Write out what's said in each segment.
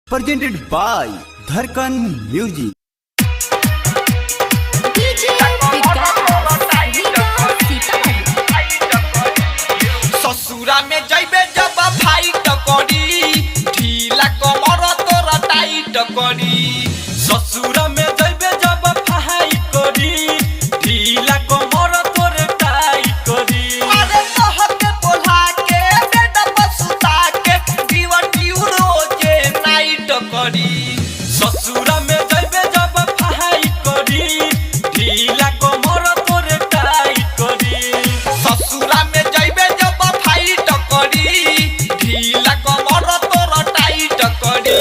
presented by Dharkan Music। ससुरा में जइबे जब फाइट करी ढीला कमर तोरा टाइट करी। ससुरा में जइबे जब फाइट करी ढीला कमर तोरे टाइट करी। अरे कहके बोला के बेटा बसुता के दीवाटी रोजे नाइट करी। ससुरा में जइबे जब फाइट करी ढीला कमर तोरे टाइट करी। ससुरा में जइबे जब फाइट करी ढीला कमर तोरा टाइट करी।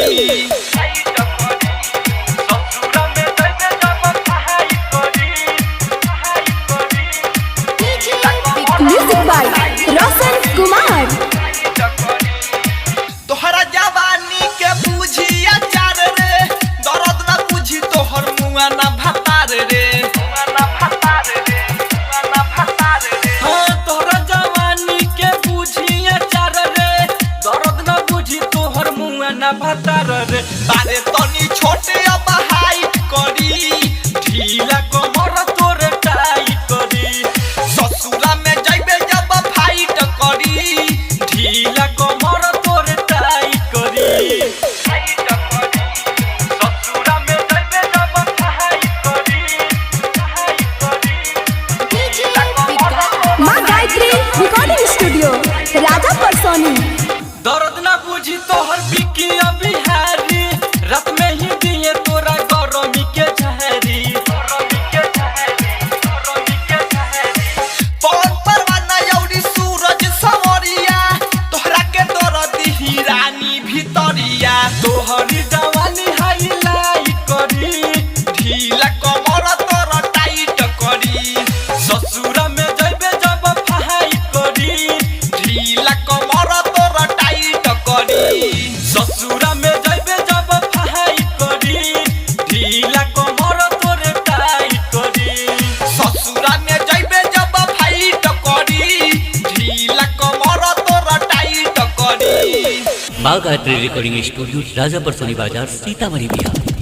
Music by Roshan Kumar. तोहरा जवानी के बुझी अचार रे दर्द ना बुझी तोहर मुआ ना भतार रे। हाँ तोहरा जवानी के बुझी अचार रे दर्द ना बुझी तोहर मुआ ना भतार रे। बारे तनी छोटे अब हाइट करी ढीला कमर तोरे टाइट करी। ससुरा में जइबे जब फाइट करी ढीला कमर तोरे टाइट करी। ससुरा में जइबे जब फाइट करी माँ गायत्री रिकॉर्डिंग स्टूडियो राजा परसोनी। दर्द ना बुझी तोहर बिकी बिहारी रात में ही दिए तोरा गरमी के झहरी। पवन परवाना यौरी सूरज सवरिया तोहरा के दर्द ही रानी भितरिया। तोहरी जवानी हाईलाइट करी ढीला कमर तोरा टाइट करी। ससुरा में जइबे जब फाइट करी ढीला कमर तोरा टाइट करी। ससुरा में जइबे जब फाइट करी ढीला कमर तोरे टाइट करी। ससुरा में जइबे जब फाइट करी ढीला कमर तोरा टाइट करी। माँ गायत्री रिकॉर्डिंग स्टूडियो राजा परसोनी बाजार सीतामढ़ी बिहार।